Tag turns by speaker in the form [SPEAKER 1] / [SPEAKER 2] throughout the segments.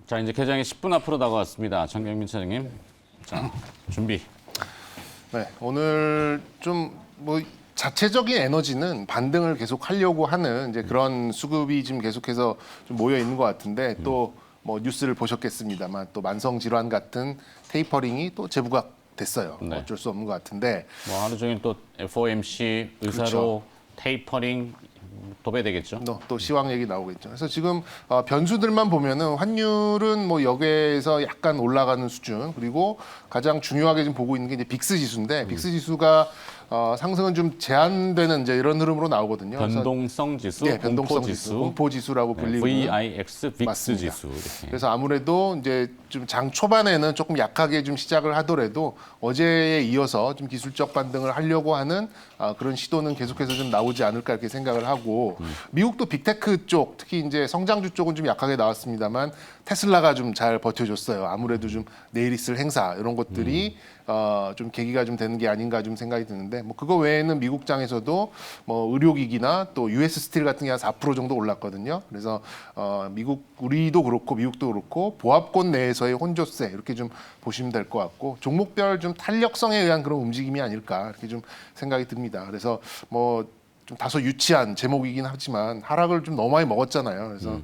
[SPEAKER 1] 자, 이제 개장이 10분 앞으로 다가왔습니다. 정경민 차장님, 자, 준비.
[SPEAKER 2] 네, 오늘 좀 뭐 자체적인 에너지는 반등을 계속 하려고 하는 이제 그런 수급이 지금 계속해서 좀 모여 있는 것 같은데 또 뭐 뉴스를 보셨겠습니다만 또 만성 질환 같은 테이퍼링이 또 재부각 됐어요.
[SPEAKER 1] 네.
[SPEAKER 2] 어쩔 수 없는 것 같은데
[SPEAKER 1] 뭐 하루 종일 또 FOMC 의사로
[SPEAKER 2] 그렇죠.
[SPEAKER 1] 테이퍼링 도배되겠죠.
[SPEAKER 2] 또 시황 얘기 나오겠죠. 그래서 지금 변수들만 보면은 환율은 뭐 여기에서 약간 올라가는 수준, 그리고 가장 중요하게 지금 보고 있는 게 이제 빅스 지수인데 빅스 지수가 상승은 좀 제한되는 이제 이런 흐름으로 나오거든요. 그래서
[SPEAKER 1] 변동성 지수,
[SPEAKER 2] 네, 변동성
[SPEAKER 1] 공포
[SPEAKER 2] 지수, 공포 지수라고
[SPEAKER 1] 네,
[SPEAKER 2] 불리는
[SPEAKER 1] VIX, 빅스
[SPEAKER 2] 맞습니다.
[SPEAKER 1] 지수. 이렇게.
[SPEAKER 2] 그래서 아무래도 이제 좀 장 초반에는 조금 약하게 좀 시작을 하더라도 어제에 이어서 좀 기술적 반등을 하려고 하는 그런 시도는 계속해서 좀 나오지 않을까 이렇게 생각을 하고 미국도 빅테크 쪽 특히 이제 성장주 쪽은 좀 약하게 나왔습니다만 테슬라가 좀 잘 버텨줬어요. 아무래도 좀 내일 있을 행사 이런 것들이 좀 계기가 좀 되는 게 아닌가 좀 생각이 드는데 뭐 그거 외에는 미국장에서도 뭐 의료기기나 또 US 스틸 같은 게 한 4% 정도 올랐거든요. 그래서 우리도 그렇고 미국도 그렇고 보합권 내에서의 혼조세 이렇게 좀 보시면 될 것 같고 종목별 좀 탄력성에 의한 그런 움직임이 아닐까 이렇게 좀 생각이 듭니다. 그래서 뭐 좀 다소 유치한 제목이긴 하지만 하락을 좀 너무 많이 먹었잖아요. 그래서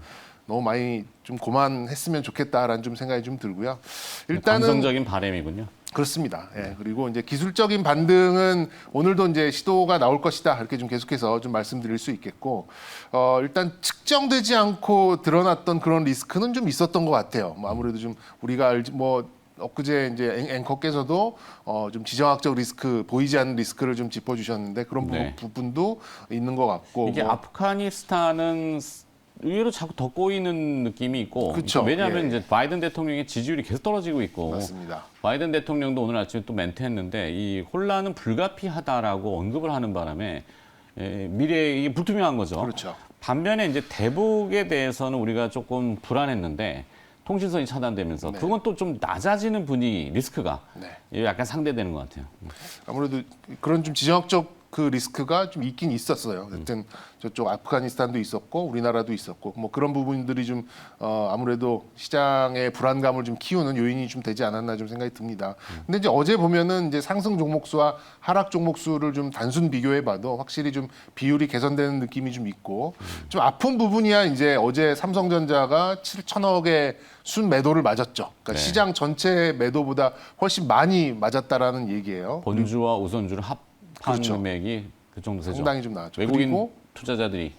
[SPEAKER 2] 너무 많이 좀 고만했으면 좋겠다라는 좀 생각이 좀 들고요. 일단은
[SPEAKER 1] 감성적인 바람이군요.
[SPEAKER 2] 그렇습니다. 예, 그리고 이제 기술적인 반등은 오늘도 이제 시도가 나올 것이다 이렇게 좀 계속해서 좀 말씀드릴 수 있겠고 일단 측정되지 않고 드러났던 그런 리스크는 좀 있었던 것 같아요. 뭐 아무래도 좀 우리가 알지 뭐 엊그제 이제 앵커께서도 좀 지정학적 리스크 보이지 않는 리스크를 좀 짚어주셨는데 그런
[SPEAKER 1] 네.
[SPEAKER 2] 부분도 있는 것 같고
[SPEAKER 1] 이게
[SPEAKER 2] 뭐
[SPEAKER 1] 아프가니스탄은 의외로 자꾸 더 꼬이는 느낌이 있고
[SPEAKER 2] 그쵸.
[SPEAKER 1] 왜냐하면
[SPEAKER 2] 예.
[SPEAKER 1] 이제 바이든 대통령의 지지율이 계속 떨어지고 있고
[SPEAKER 2] 맞습니다.
[SPEAKER 1] 바이든 대통령도 오늘 아침에 또 멘트했는데 이 혼란은 불가피하다라고 언급을 하는 바람에 미래에 이게 불투명한 거죠.
[SPEAKER 2] 그렇죠.
[SPEAKER 1] 반면에 이제 대북에 대해서는 우리가 조금 불안했는데 통신선이 차단되면서
[SPEAKER 2] 네.
[SPEAKER 1] 그건 또 좀 낮아지는 분위기 리스크가
[SPEAKER 2] 네.
[SPEAKER 1] 약간 상대되는 것 같아요.
[SPEAKER 2] 아무래도 그런 좀 지정학적 그 리스크가 좀 있긴 있었어요. 하여튼 저쪽 아프가니스탄도 있었고 우리나라도 있었고 뭐 그런 부분들이 좀 아무래도 시장의 불안감을 좀 키우는 요인이 좀 되지 않았나 좀 생각이 듭니다. 근데 이제 어제 보면은 이제 상승 종목수와 하락 종목수를 좀 단순 비교해봐도 확실히 좀 비율이 개선되는 느낌이 좀 있고 좀 아픈 부분이야 이제 어제 삼성전자가 7천억의 순 매도를 맞았죠. 그러니까
[SPEAKER 1] 네.
[SPEAKER 2] 시장 전체 매도보다 훨씬 많이 맞았다라는 얘기예요.
[SPEAKER 1] 본주와 우선주를 합한
[SPEAKER 2] 그렇죠.
[SPEAKER 1] 금액이 그 정도 되죠.
[SPEAKER 2] 상당히 좀 나왔죠.
[SPEAKER 1] 외국인
[SPEAKER 2] 그리고
[SPEAKER 1] 투자자들이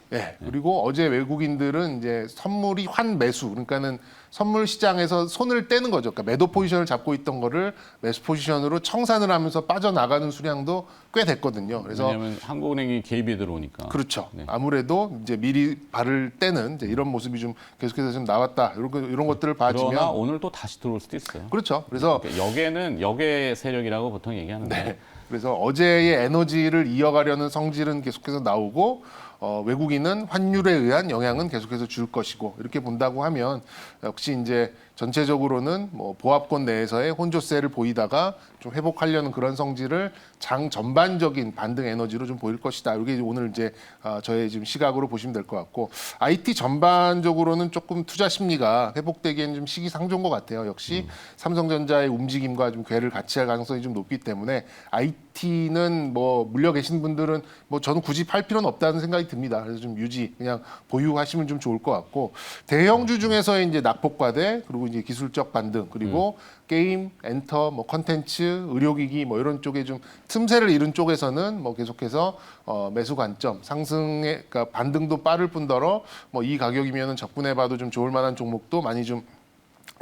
[SPEAKER 2] 그리고 어제 외국인들은 이제 선물이 환 매수, 그러니까는 선물 시장에서 손을 떼는 거죠. 그러니까 매도 포지션을 잡고 있던 거를 매수 포지션으로 청산을 하면서 빠져나가는 수량도 꽤 됐거든요. 그래서
[SPEAKER 1] 왜냐하면 한국은행이 개입이 들어오니까.
[SPEAKER 2] 그렇죠.
[SPEAKER 1] 네.
[SPEAKER 2] 아무래도 이제 미리 발을 떼는 이제 이런 모습이 좀 계속해서 좀 나왔다. 이런 것들을
[SPEAKER 1] 그러나
[SPEAKER 2] 봐주면
[SPEAKER 1] 오늘 또 다시 들어올 수도 있어요.
[SPEAKER 2] 그렇죠. 그래서
[SPEAKER 1] 그러니까 역에는 역의 세력이라고 보통 얘기하는데
[SPEAKER 2] 네. 그래서 어제의 에너지를 이어가려는 성질은 계속해서 나오고 외국인은 환율에 의한 영향은 계속해서 줄 것이고 이렇게 본다고 하면 역시 이제 전체적으로는 뭐 보합권 내에서의 혼조세를 보이다가 좀 회복하려는 그런 성질을 장 전반적인 반등 에너지로 좀 보일 것이다. 이게 오늘 이제 저의 지금 시각으로 보시면 될 것 같고 IT 전반적으로는 조금 투자 심리가 회복되기에는 좀 시기상조인 것 같아요. 역시 삼성전자의 움직임과 좀 궤를 같이 할 가능성이 좀 높기 때문에 IT는 뭐 물려 계신 분들은 뭐 저는 굳이 팔 필요는 없다는 생각이 듭니다. 그래서 좀 유지 그냥 보유하시면 좀 좋을 것 같고 대형주 중에서의 이제 낙폭과대 그리고 이제 기술적 반등 그리고 게임, 엔터, 뭐 컨텐츠, 의료기기 뭐 이런 쪽에 좀 틈새를 잃은 쪽에서는 뭐 계속해서 매수 관점 상승의 그러니까 반등도 빠를 뿐더러 뭐 이 가격이면은 접근해봐도 좀 좋을 만한 종목도 많이 좀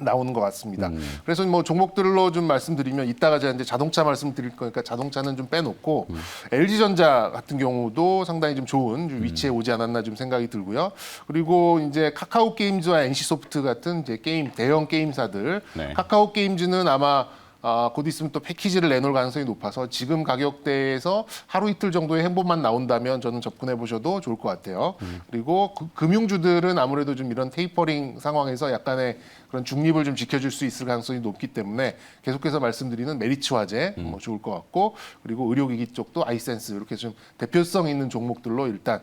[SPEAKER 2] 나오는 것 같습니다. 그래서 뭐 종목들로 좀 말씀드리면 이따가 제가 이제 자동차 말씀드릴 거니까 자동차는 좀 빼놓고 LG전자 같은 경우도 상당히 좀 좋은 좀 위치에 오지 않았나 좀 생각이 들고요. 그리고 이제 카카오 게임즈와 NC소프트 같은 이제 게임 대형 게임사들
[SPEAKER 1] 네.
[SPEAKER 2] 카카오 게임즈는 아마 곧 있으면 또 패키지를 내놓을 가능성이 높아서 지금 가격대에서 하루 이틀 정도의 행보만 나온다면 저는 접근해 보셔도 좋을 것 같아요. 그리고 금융주들은 아무래도 좀 이런 테이퍼링 상황에서 약간의 그런 중립을 좀 지켜줄 수 있을 가능성이 높기 때문에 계속해서 말씀드리는 메리츠 화재 뭐 좋을 것 같고 그리고 의료기기 쪽도 아이센스 이렇게 좀 대표성 있는 종목들로 일단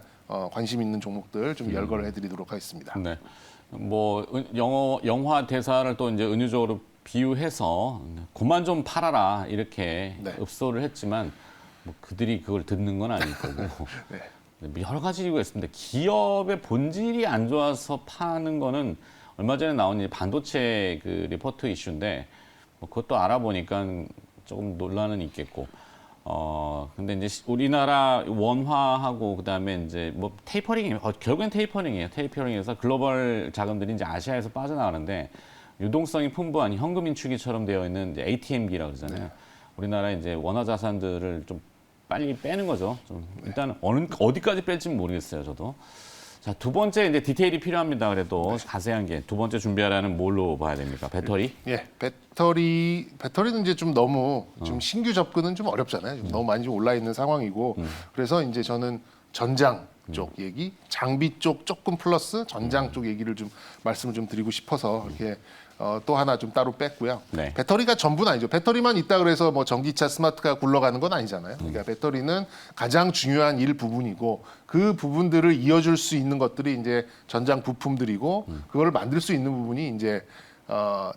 [SPEAKER 2] 관심 있는 종목들 좀 열거를 해드리도록 하겠습니다.
[SPEAKER 1] 네. 뭐 영화 대사를 또 이제 은유적으로 비유해서 그만 좀 팔아라 이렇게
[SPEAKER 2] 네.
[SPEAKER 1] 읍소를 했지만 뭐 그들이 그걸 듣는 건 아닐 거고
[SPEAKER 2] 네.
[SPEAKER 1] 여러 가지 이유가 있습니다. 기업의 본질이 안 좋아서 파는 거는 얼마 전에 나온 이제 반도체 그 리포트 이슈인데 뭐 그것도 알아보니까 조금 논란은 있겠고. 근데 이제 우리나라 원화하고 그다음에 이제 뭐 테이퍼링이 결국엔 테이퍼링이에요. 테이퍼링에서 글로벌 자금들이 이제 아시아에서 빠져나가는데 유동성이 풍부한 현금 인출기처럼 되어 있는 이제 ATM기라고 그러잖아요.
[SPEAKER 2] 네.
[SPEAKER 1] 우리나라 이제 원화 자산들을 좀 빨리 빼는 거죠. 좀 일단 어디까지 뺄지는 모르겠어요, 저도. 자, 두 번째 이제 디테일이 필요합니다. 그래도 자세한 게 두 번째 준비하라는 뭘로 봐야 됩니까? 배터리?
[SPEAKER 2] 예, 배터리는 이제 좀 너무 좀 신규 접근은 좀 어렵잖아요. 좀 너무 많이 좀 올라 있는 상황이고 그래서 이제 저는 전장 쪽 얘기, 장비 쪽 조금 플러스 전장 쪽 얘기를 좀 말씀을 좀 드리고 싶어서 이렇게 또 하나 좀 따로 뺐고요.
[SPEAKER 1] 네.
[SPEAKER 2] 배터리가 전부는 아니죠. 배터리만 있다 그래서 뭐 전기차, 스마트가 굴러가는 건 아니잖아요. 그러니까 배터리는 가장 중요한 일부분이고 그 부분들을 이어줄 수 있는 것들이 이제 전장 부품들이고 그걸 만들 수 있는 부분이 이제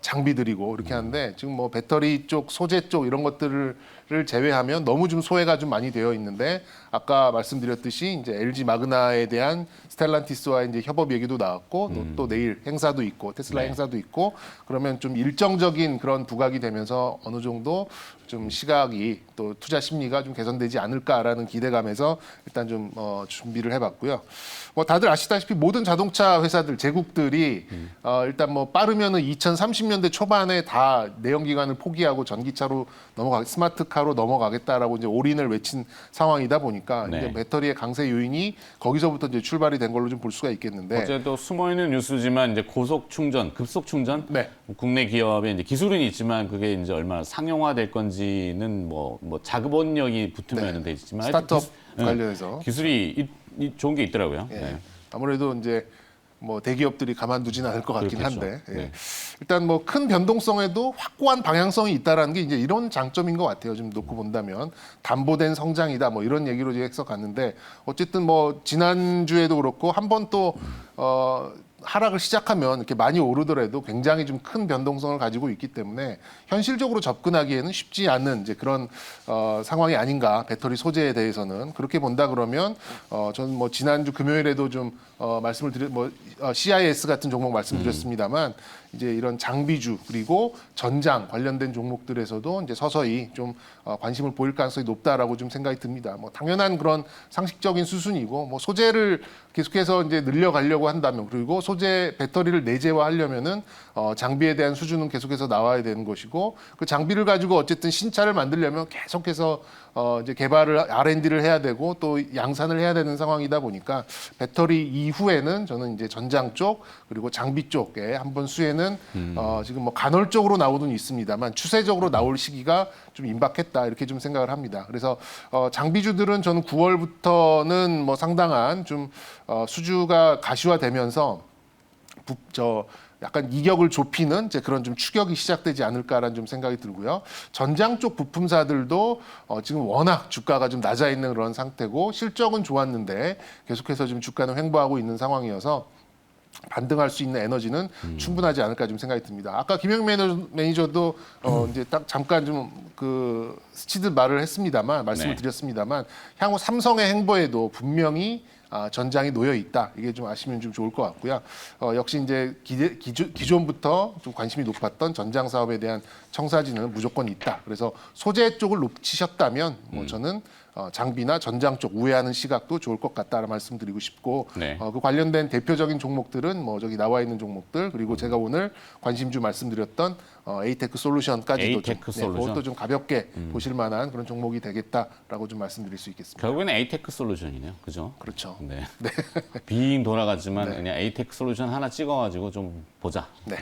[SPEAKER 2] 장비들이고 이렇게 하는데 지금 뭐 배터리 쪽, 소재 쪽 이런 것들을 제외하면 너무 좀 소외가 좀 많이 되어 있는데 아까 말씀드렸듯이 이제 LG 마그나에 대한 스텔란티스와 이제 협업 얘기도 나왔고 또 내일 행사도 있고 테슬라
[SPEAKER 1] 네.
[SPEAKER 2] 행사도 있고 그러면 좀 일정적인 그런 부각이 되면서 어느 정도 좀 시각이 또 투자 심리가 좀 개선되지 않을까라는 기대감에서 일단 좀 준비를 해봤고요. 뭐 다들 아시다시피 모든 자동차 회사들 제국들이 일단 뭐 빠르면은 2030년대 초반에 다 내연기관을 포기하고 전기차로 스마트카로 넘어가겠다라고 이제 올인을 외친 상황이다 보니까
[SPEAKER 1] 네.
[SPEAKER 2] 이제 배터리의 강세 요인이 거기서부터 이제 출발이 된 걸로 좀 볼 수가 있겠는데.
[SPEAKER 1] 어제도 숨어 있는 뉴스지만 이제 고속 충전, 급속 충전,
[SPEAKER 2] 네.
[SPEAKER 1] 국내 기업의 이제 기술은 있지만 그게 이제 얼마나 상용화될 건지는 뭐 자금원력이 붙으면 되지만
[SPEAKER 2] 스타트업
[SPEAKER 1] 네.
[SPEAKER 2] 관련해서
[SPEAKER 1] 기술이 좋은 게 있더라고요.
[SPEAKER 2] 예.
[SPEAKER 1] 네.
[SPEAKER 2] 아무래도 이제 뭐 대기업들이 가만두지는 않을 것 같긴
[SPEAKER 1] 그렇겠죠.
[SPEAKER 2] 한데 예.
[SPEAKER 1] 네.
[SPEAKER 2] 일단 뭐 큰 변동성에도 확고한 방향성이 있다라는 게 이제 이런 장점인 것 같아요. 좀 놓고 본다면 담보된 성장이다 뭐 이런 얘기로 이제 해석갔는데 어쨌든 뭐 지난 주에도 그렇고 한 번 또 하락을 시작하면 이렇게 많이 오르더라도 굉장히 좀 큰 변동성을 가지고 있기 때문에 현실적으로 접근하기에는 쉽지 않은 이제 그런 상황이 아닌가 배터리 소재에 대해서는 그렇게 본다 그러면 저는 뭐 지난주 금요일에도 좀 말씀을 CIS 같은 종목 말씀드렸습니다만 이제 이런 장비주 그리고 전장 관련된 종목들에서도 이제 서서히 좀 관심을 보일 가능성이 높다라고 좀 생각이 듭니다. 뭐 당연한 그런 상식적인 수순이고 뭐 소재를 계속해서 이제 늘려가려고 한다면 그리고 소재 배터리를 내재화하려면은 장비에 대한 수준은 계속해서 나와야 되는 것이고 그 장비를 가지고 어쨌든 신차를 만들려면 계속해서 이제 개발을 R&D를 해야 되고 또 양산을 해야 되는 상황이다 보니까 배터리 이후에는 저는 이제 전장 쪽 그리고 장비 쪽에 한번 수혜는 지금 뭐 간헐적으로 나오는 있습니다만 추세적으로 나올 시기가 좀 임박했다 이렇게 좀 생각을 합니다. 그래서 장비주들은 저는 9월부터는 뭐 상당한 좀 수주가 가시화되면서 약간 이격을 좁히는 이제 그런 좀 추격이 시작되지 않을까라는 좀 생각이 들고요. 전장 쪽 부품사들도 지금 워낙 주가가 좀 낮아 있는 그런 상태고 실적은 좋았는데 계속해서 좀 주가는 횡보하고 있는 상황이어서 반등할 수 있는 에너지는 충분하지 않을까 좀 생각이 듭니다. 아까 김영 매니저도 이제 딱 잠깐 좀 그 스치듯 말씀을 드렸습니다만 향후 삼성의 행보에도 분명히 전장이 놓여 있다. 이게 좀 아시면 좀 좋을 것 같고요. 역시 이제 기존부터 좀 관심이 높았던 전장 사업에 대한 청사진은 무조건 있다. 그래서 소재 쪽을 놓치셨다면 뭐 저는 장비나 전장 쪽 우회하는 시각도 좋을 것 같다라는 말씀드리고 싶고
[SPEAKER 1] 네.
[SPEAKER 2] 그 관련된 대표적인 종목들은 뭐 저기 나와 있는 종목들 그리고 제가 오늘 관심주 말씀드렸던 에이테크 솔루션까지도 그것도 좀 가볍게 보실 만한 그런 종목이 되겠다라고 좀 말씀드릴 수 있겠습니다.
[SPEAKER 1] 결국에는 에이테크 솔루션이네요. 그죠?
[SPEAKER 2] 그렇죠.
[SPEAKER 1] 네. 빙 돌아가지만 그냥 에이테크 솔루션 하나 찍어가지고 좀 보자.
[SPEAKER 2] 네.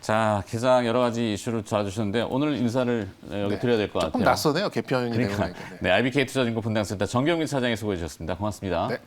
[SPEAKER 1] 자, 기장 여러 가지 이슈를 도와주셨는데 오늘 인사를 여기 드려야 될 것 같아요.
[SPEAKER 2] 조금 낯서네요. 개편이
[SPEAKER 1] 그러니까,
[SPEAKER 2] 되고 나니까.
[SPEAKER 1] 네, IBK 투자증권 분당센터 정경민 차장이 수고해 주셨습니다. 고맙습니다.
[SPEAKER 2] 네.